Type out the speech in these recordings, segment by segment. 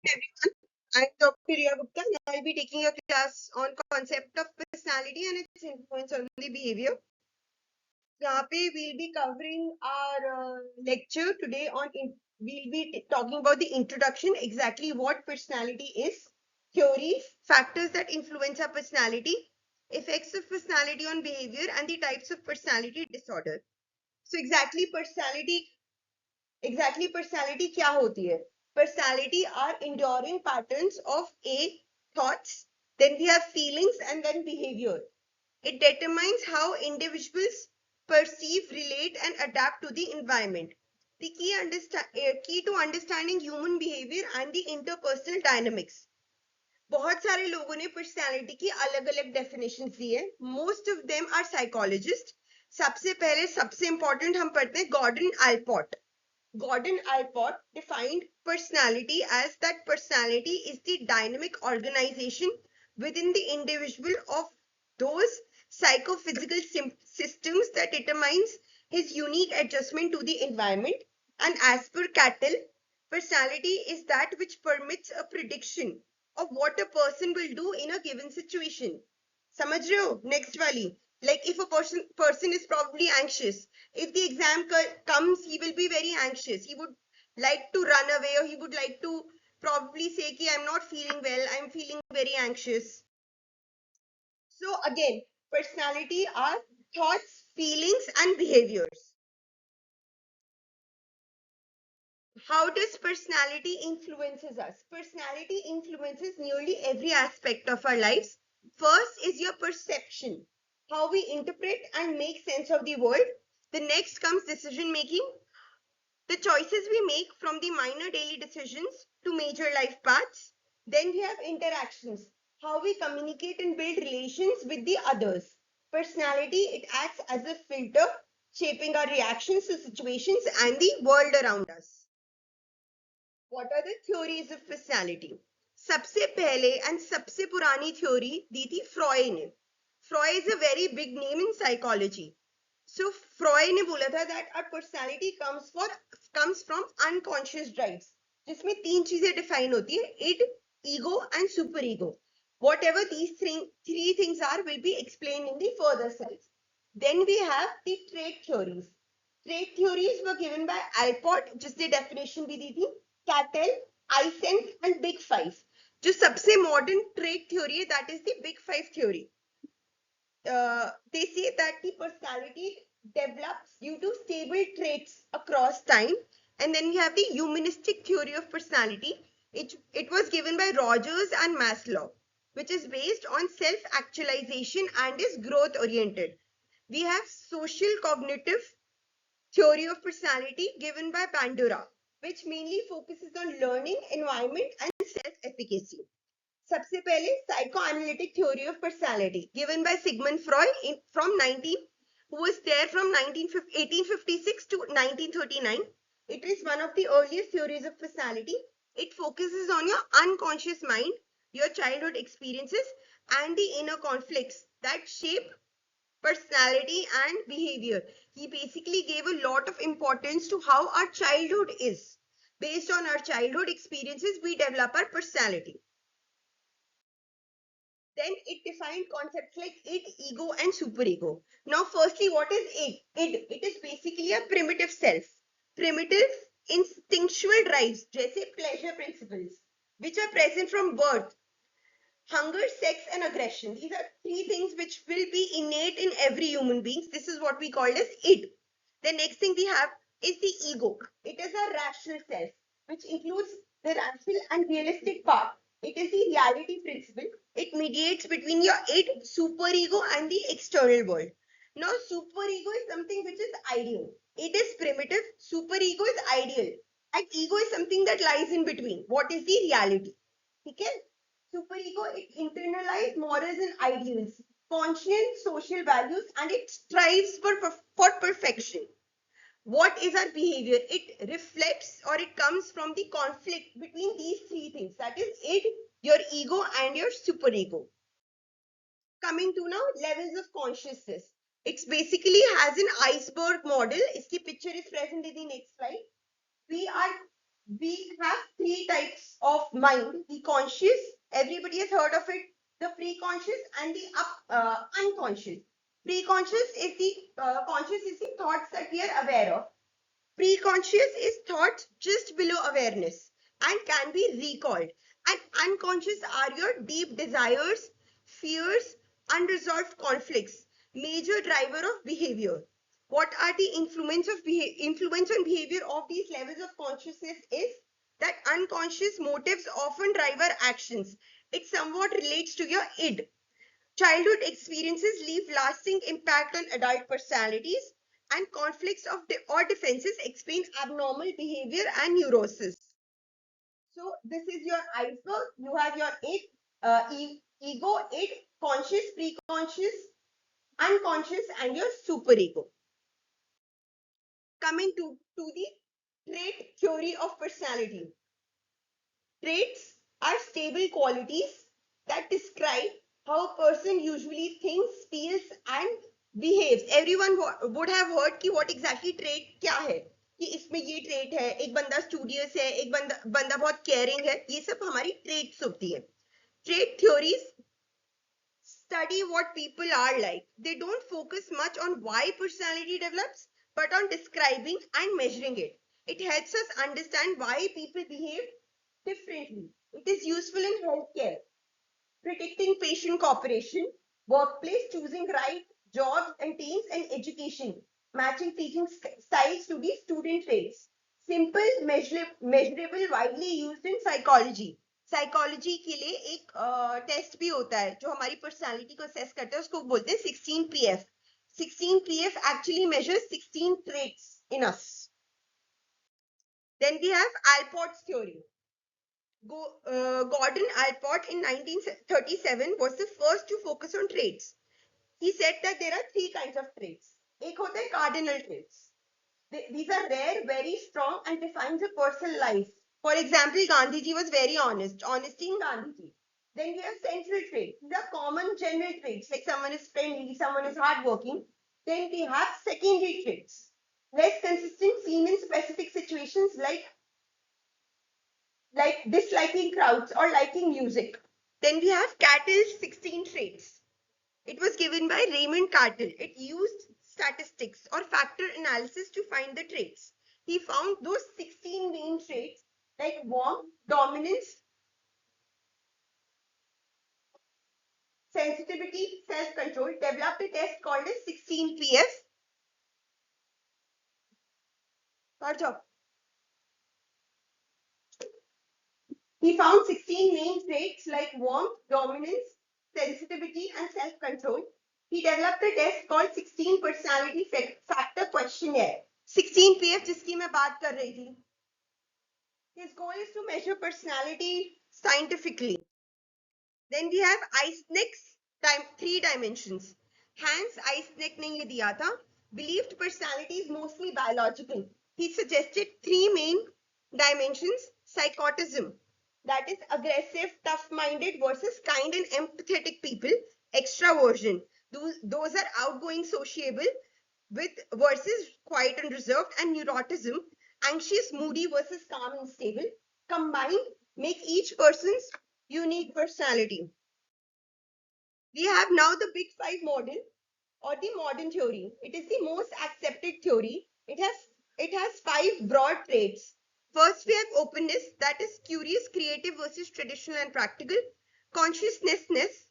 Everyone, I'm Dr. Riya Gupta and I'll be taking a class on concept of personality and its influence on the behavior. यहाँ पे we'll be covering our lecture today we'll be talking about the introduction, exactly what personality is, theories, factors that influence our personality, effects of personality on behavior, and the types of personality disorder. So exactly personality क्या होती है? Personality are enduring patterns of thoughts, then we have feelings and then behavior. It determines how individuals perceive, relate, and adapt to the environment. The key to understanding human behavior and the interpersonal dynamics. बहुत सारे लोगों ने personality की अलग अलग definition दी है. Most of them are psychologist. सबसे पहले सबसे इंपॉर्टेंट हम पढ़ते हैं Gordon Allport. Gordon Alport defined personality as that personality is the dynamic organization within the individual of those psychophysical systems that determines his unique adjustment to the environment. And as per Cattell, personality is that which permits a prediction of what a person will do in a given situation. समझ रहे हो? Next वाली. Like if a person is probably anxious, if the exam comes, he will be very anxious. He would like to run away, or he would like to probably say ki I'm not feeling well, I'm feeling very anxious. So again, personality are thoughts, feelings, and behaviors. How does personality influences us? Personality influences nearly every aspect of our lives. First is your perception, how we interpret and make sense of the world. The next comes decision making, the choices we make from the minor daily decisions to major life paths. Then we have interactions, how we communicate and build relations with the others. Personality, it acts as a filter, shaping our reactions to situations and the world around us. What are the theories of personality? सबसे पहले and सबसे पुरानी theory दी थी फ्रॉय ने. Freud is a very big name in psychology. So Freud ने बोला था that our personality comes from unconscious drives, जिसमें तीन चीजें define होती है: id, ego and superego. Whatever these three things are will be explained in the further slides. Then we have the trait theories. Trait theories were given by Alport, जिसने definition भी दी थी, Cattell, Eysenck and Big Five. जो सबसे modern trait theory है, that is the Big Five theory. They say that the personality develops due to stable traits across time. And then we have the humanistic theory of personality. It was given by Rogers and Maslow, which is based on self-actualization and is growth-oriented. We have social cognitive theory of personality given by Bandura, which mainly focuses on learning, environment, and self-efficacy. सबसे पहले psychoanalytic theory of personality given by Sigmund Freud from 19 who was there from 1856 to 1939. It is one of the earliest theories of personality. It focuses on your unconscious mind, your childhood experiences, and the inner conflicts that shape personality and behavior. He basically gave a lot of importance to how our childhood is. Based on our childhood experiences, we develop our personality. Then it defined concepts like id, ego, and superego. Now, firstly, what is id? Id, it is basically a primitive self. Primitive instinctual drives, जैसे pleasure principles, which are present from birth. Hunger, sex, and aggression. These are three things which will be innate in every human being. This is what we call as id. The next thing we have is the ego. It is a rational self, which includes the rational and realistic part. It is the reality principle. It mediates between your id, superego, and the external world. Now, superego is something which is ideal. It is primitive. Superego is ideal. And ego is something that lies in between. What is the reality? Okay? Superego, it internalizes morals and ideals, conscience, social values, and it strives for perfection. What is our behavior? It reflects or it comes from the conflict between these three things. That is id, your ego, and your superego. Coming to now levels of consciousness. It basically has an iceberg model. Its picture is present in the next slide. We are We have three types of mind: the conscious, everybody has heard of it, the pre-conscious, and the unconscious. Pre-conscious is the conscious is the thoughts that we are aware of. Pre-conscious is thoughts just below awareness and can be recalled. And unconscious are your deep desires, fears, unresolved conflicts, major driver of behavior. What are the influence on behavior of these levels of consciousness is that unconscious motives often drive our actions. It somewhat relates to your id. Childhood experiences leave lasting impact on adult personalities, and conflicts or defenses explain abnormal behavior and neurosis. So this is your iceberg. You have your ego, id, conscious, pre-conscious, unconscious, and your superego. Coming to the trait theory of personality. Traits are stable qualities that describe how a person usually thinks, feels, and behaves. Everyone would have heard कि what exactly trait क्या है, कि इसमें ये trait है, एक बंदा studious है, एक बंदा बहुत caring है, ये सब हमारी traits होती है. Trait theories study what people are like. They don't focus much on why personality develops, but on describing and measuring it. It helps us understand why people behave differently. It is useful in healthcare, predicting patient cooperation, workplace, choosing right jobs and teams, and education, matching teaching styles to the student traits. Simple, measurable, widely used in psychology. Psychology के लिए एक test भी होता है जो हमारी personality को assess करता है, उसको बोलते हैं 16 PF. 16 PF actually measures 16 traits in us. Then we have Alport's theory. Gordon Alport in 1937 was the first to focus on traits. He said that there are three kinds of traits. एक होता है cardinal traits. These are rare, very strong, and defines a person's life. For example, Gandhiji was very honest. Honesty in Gandhiji. Then we have central traits. These are common general traits, like someone is friendly, someone is hardworking. Then we have secondary traits. Less consistent, seen in specific situations, like disliking crowds or liking music. Then we have Cattell's 16 traits. It was given by Raymond Cattell. It used statistics or factor analysis to find the traits. He found those 16 main traits like warmth, dominance, sensitivity, self-control, developed a test called as 16 PF. He found 16 main traits like warmth, dominance, sensitivity, and self-control. He developed a test called 16 Personality Factor Questionnaire. 16 PF जिसकी मैं बात कर रही थी. His goal is to measure personality scientifically. Then we have Eysenck's 3 dimensions. Hans Eysenck ने ये दिया था. Believed personality is mostly biological. He suggested 3 main dimensions: psychotism, that is aggressive, tough-minded versus kind and empathetic people; extraversion, those are outgoing, sociable with versus quiet and reserved; and neuroticism, anxious, moody versus calm and stable. Combined make each person's unique personality. We have now the Big Five model or the modern theory. It is the most accepted theory. It has 5 broad traits. First, we have openness, that is curious, creative versus traditional and practical. Consciousness,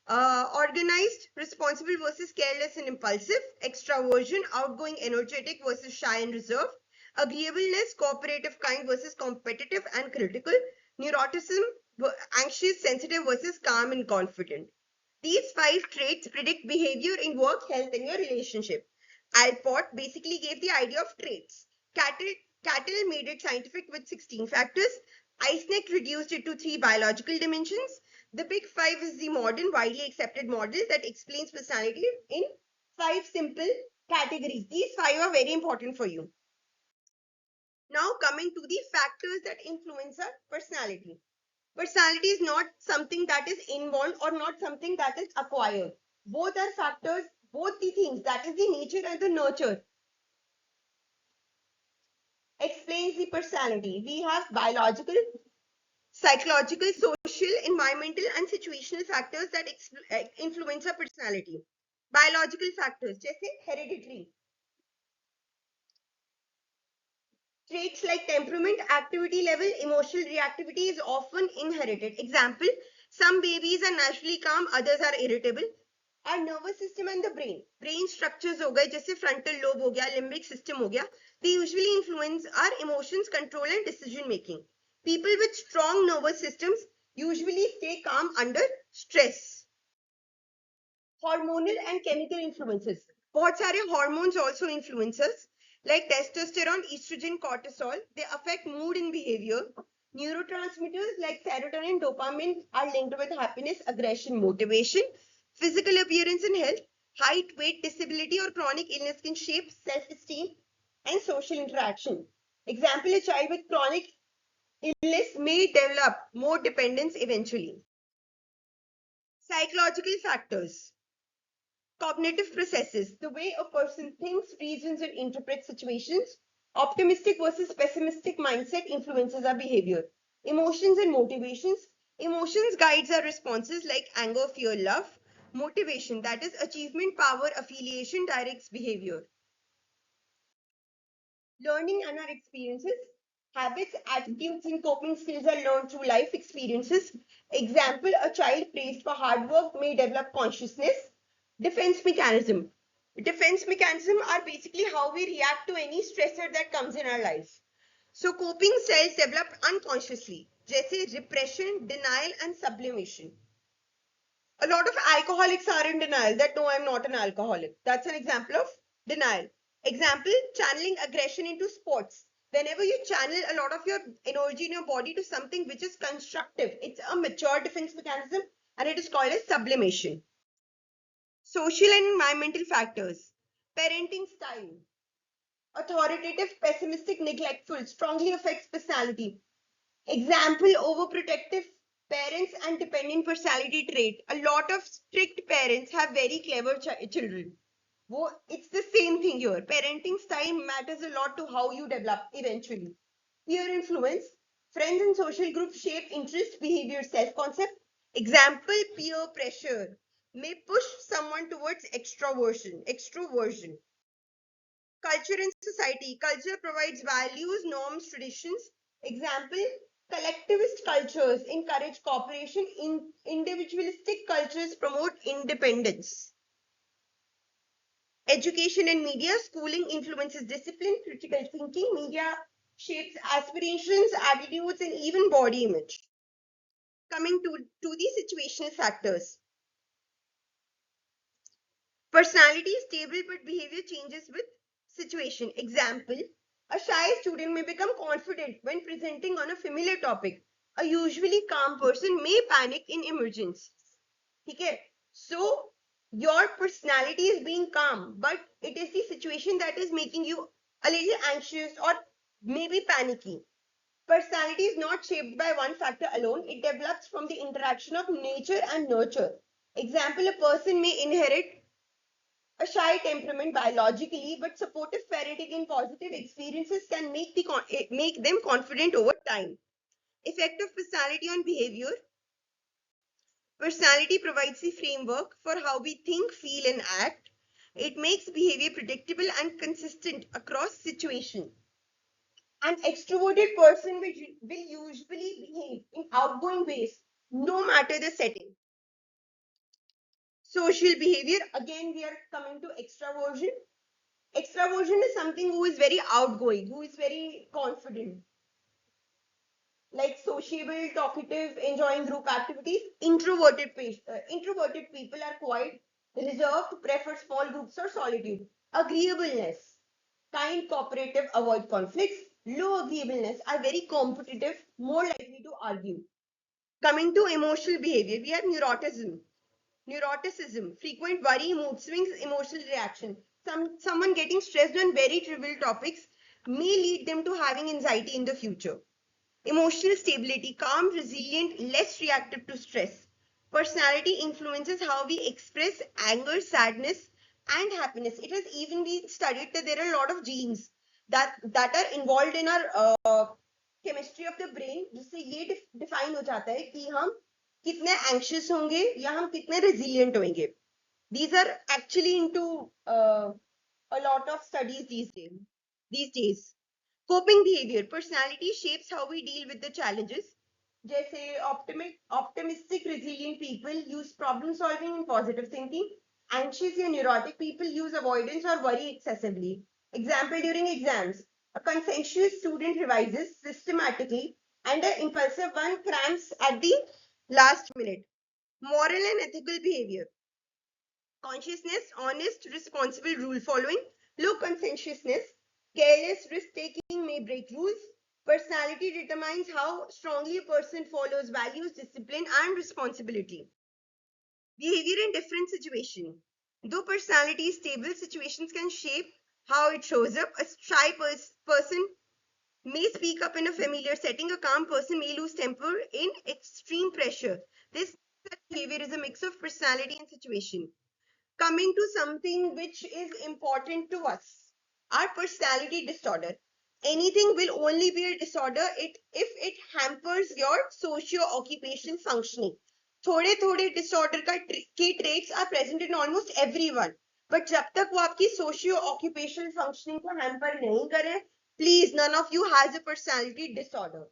organized, responsible versus careless and impulsive. Extraversion, outgoing, energetic versus shy and reserved. Agreeableness, cooperative, kind versus competitive and critical. Neuroticism, anxious, sensitive versus calm and confident. These 5 traits predict behavior in work, health, and your relationship. Alport basically gave the idea of traits. Cattell made it scientific with 16 factors. Eysenck reduced it to 3 biological dimensions. The Big Five is the modern, widely accepted model that explains personality in 5 simple categories. These 5 are very important for you. Now, coming to the factors that influence our personality. Personality is not something that is inborn or not something that is acquired. Both are factors, both the things, that is the nature and the nurture, explain explains the personality. We have biological, psychological, social, environmental, and situational factors that influence our personality. Biological factors, जैसे hereditary. Traits like temperament, activity level, emotional reactivity is often inherited. Example, some babies are naturally calm, others are irritable. Our nervous system and the brain structures हो गए, जैसे frontal lobe हो गया, limbic system हो गया, they usually influence our emotions, control and decision making. People with strong nervous systems usually stay calm under stress. Hormonal and chemical influences. बहुत सारे hormones also influence us, like testosterone, estrogen, cortisol. They affect mood and behavior. Neurotransmitters like serotonin, dopamine are linked with happiness, aggression, motivation. Physical appearance and health. Height, weight, disability, or chronic illness can shape self-esteem and social interaction. Example, a child with chronic illness may develop more dependence eventually. Psychological factors. Cognitive processes, the way a person thinks, reasons, and interprets situations. Optimistic versus pessimistic mindset influences our behavior. Emotions and motivations. Emotions guides our responses like anger, fear, love. Motivation, that is achievement, power, affiliation, directs behavior. Learning and our experiences. Habits, attitudes, and coping skills are learned through life experiences. Example, a child praised for hard work may develop consciousness. Defense mechanism. Defense mechanism are basically how we react to any stressor that comes in our life. So coping styles develop unconsciously, जैसे repression, denial, and sublimation. A lot of alcoholics are in denial that no, I'm not an alcoholic. That's an example of denial. Example, channeling aggression into sports. Whenever you channel a lot of your energy in your body to something which is constructive, it's a mature defense mechanism and it is called as sublimation. Social and environmental factors. Parenting style. Authoritative, pessimistic, neglectful strongly affects personality. Example, overprotective parents and dependent personality trait. A lot of strict parents have very clever children. It's the same thing here. Parenting style matters a lot to how you develop eventually. Peer influence. Friends and social groups shape interest, behavior, self-concept. Example, peer pressure may push someone towards extroversion. Culture and society. Culture provides values, norms, traditions. Example, collectivist cultures encourage cooperation. Individualistic cultures promote independence. Education and media. Schooling influences discipline, critical thinking. Media shapes aspirations, attitudes, and even body image. Coming to the situational factors. Personality is stable, but behavior changes with situation. Example, a shy student may become confident when presenting on a familiar topic. A usually calm person may panic in emergencies. Okay, so your personality is being calm, but it is the situation that is making you a little anxious or maybe panicky. Personality is not shaped by one factor alone. It develops from the interaction of nature and nurture. Example, a person may inherit a shy temperament biologically, but supportive parenting and positive experiences can make them confident over time. Effect of personality on behavior. Personality provides the framework for how we think, feel, and act. It makes behavior predictable and consistent across situations. An extroverted person will usually behave in outgoing ways, no matter the setting. Social behavior, again, we are coming to extraversion. Extraversion is something who is very outgoing, who is very confident, like sociable, talkative, enjoying group activities. Introverted people are quite reserved, prefer small groups or solitude. Agreeableness, kind, cooperative, avoid conflicts. Low agreeableness are very competitive, more likely to argue. Coming to emotional behavior, we have neuroticism, frequent worry, mood swings, emotional reaction. Someone getting stressed on very trivial topics may lead them to having anxiety in the future. Emotional stability, calm, resilient, less reactive to stress. Personality influences how we express anger, sadness, and happiness. It has even been studied that there are a lot of genes that are involved in our chemistry of the brain, जिससे ये define हो जाता है कि हम कितने anxious होंगे या हम कितने resilient होंगे. These are actually into a lot of studies these days. These days. Coping behavior. Personality shapes how we deal with the challenges. जैसे optimistic, resilient people use problem solving and positive thinking. Anxious and neurotic people use avoidance or worry excessively. Example during exams. A conscientious student revises systematically and an impulsive one cramps at the last minute. Moral and ethical behavior. Consciousness, honest, responsible rule following. Low conscientiousness, careless risk taking may break rules. Personality determines how strongly a person follows values, discipline, and responsibility. Behavior in different situations. Though personality is stable, situations can shape how it shows up. A shy person may speak up in a familiar setting. A calm person may lose temper in extreme pressure. This behavior is a mix of personality and situation. Coming to something which is important to us, our personality disorder. Anything will only be a disorder if it hampers your socio-occupational functioning. थोड़े थोड़े disorder के traits are present in almost everyone, but जब तक वो आपकी socio-occupational functioning को hamper नहीं करे, please, none of you has a personality disorder.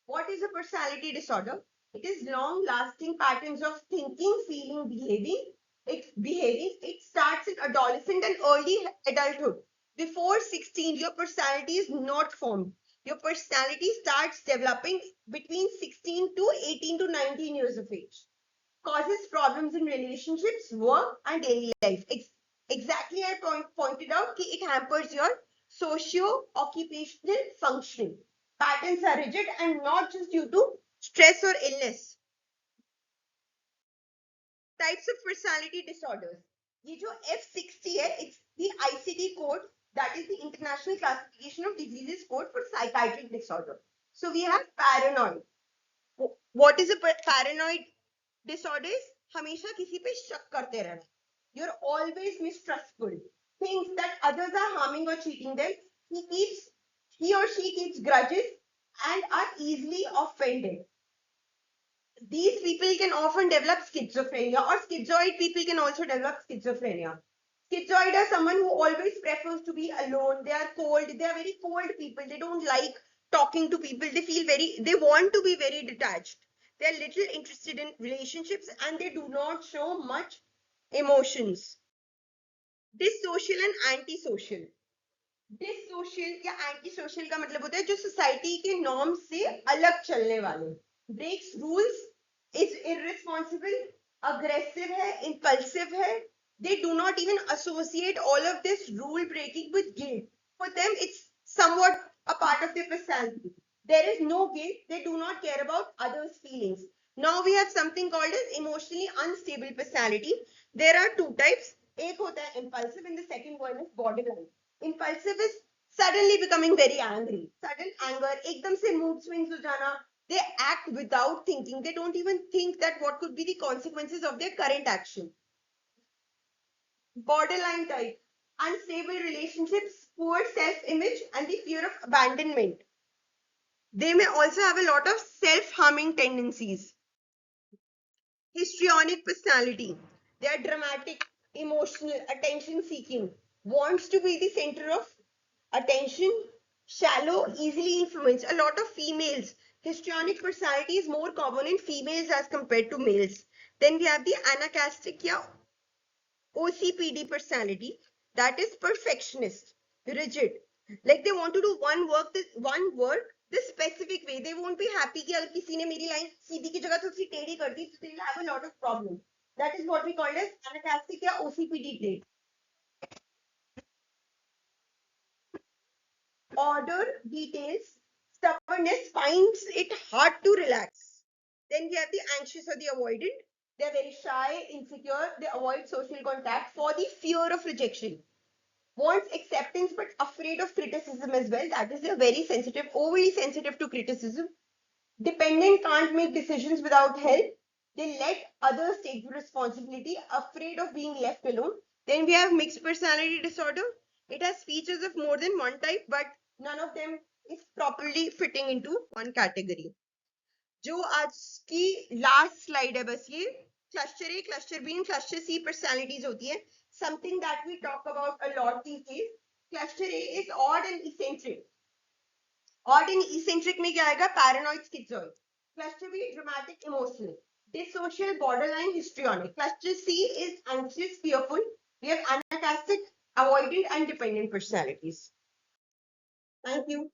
What is a personality disorder? It is long-lasting patterns of thinking, feeling, behaving. It starts in adolescent and early adulthood. Before 16, your personality is not formed. Your personality starts developing between 16 to 18 to 19 years of age. Causes problems in relationships, work, and daily life. Exactly, I pointed out that it hampers your socio-occupational functioning. Patterns are rigid and not just due to stress or illness. Types of personality disorders. ये जो F60 है, it's the ICD code, that is the International Classification of Diseases code for psychiatric disorder. So we have paranoid. What is a paranoid disorder? हमेशा किसी पे शक करते रहना. You're always mistrustful. Thinks that others are harming or cheating them. He or she keeps grudges and are easily offended. These people can often develop schizophrenia, or schizoid people can also develop schizophrenia. Schizoid are someone who always prefers to be alone. They are cold. They are very cold people. They don't like talking to people. They want to be very detached. They are little interested in relationships and they do not show much emotions. Dissocial and antisocial. डिसोशियल या anti social का मतलब होता है जो society के norm से अलग चलने वाले. Breaks rules, is irresponsible, aggressive है, इंपल्सिव है. They do not even associate all of this rule breaking with guilt. For them, it's somewhat a part of their personality. There is no guilt. They do not care about others' feelings. Now we have something called as emotionally unstable personality. There are two types. एक होता है impulsive and the second one is borderline. Impulsive is suddenly becoming very angry. Sudden anger, ekdam se mood swings ho jana. They act without thinking. They don't even think that what could be the consequences of their current action. Borderline type, unstable relationships, poor self-image, and the fear of abandonment. They may also have a lot of self-harming tendencies. Histrionic personality. They are dramatic, emotional, attention-seeking, wants to be the center of attention, shallow, easily influenced. A lot of females. Histrionic personality is more common in females as compared to males. Then we have the anarchistic या OCPD personality, that is perfectionist, rigid. Like they want to do one work the specific way. They won't be happy कि अगर किसी ने मेरी line सीधी की जगह थोड़ी सी टेढ़ी कर दी, so they'll have a lot of problems. That is what we call as anarchistic या OCPD trait. Order, details, stubbornness finds it hard to relax. Then we have the anxious or the avoidant. They're very shy, insecure, they avoid social contact for the fear of rejection. Wants acceptance but afraid of criticism as well. That is, they're very sensitive, overly sensitive to criticism. Dependent, can't make decisions without help. They let others take the responsibility, afraid of being left alone. Then we have mixed personality disorder. It has features of more than one type, but None of them is properly fitting into one category. जो आज की last slide है बस ये cluster A, cluster B, cluster C personalities होती है. Something that we talk about a lot these days. Cluster A is odd and eccentric. Odd and eccentric में क्या आएगा? Paranoid, schizoid. Cluster B, dramatic, emotional. Dissocial, borderline, histrionic. Cluster C is anxious, fearful. We have anarchistic, avoidant, and dependent personalities. Thank you.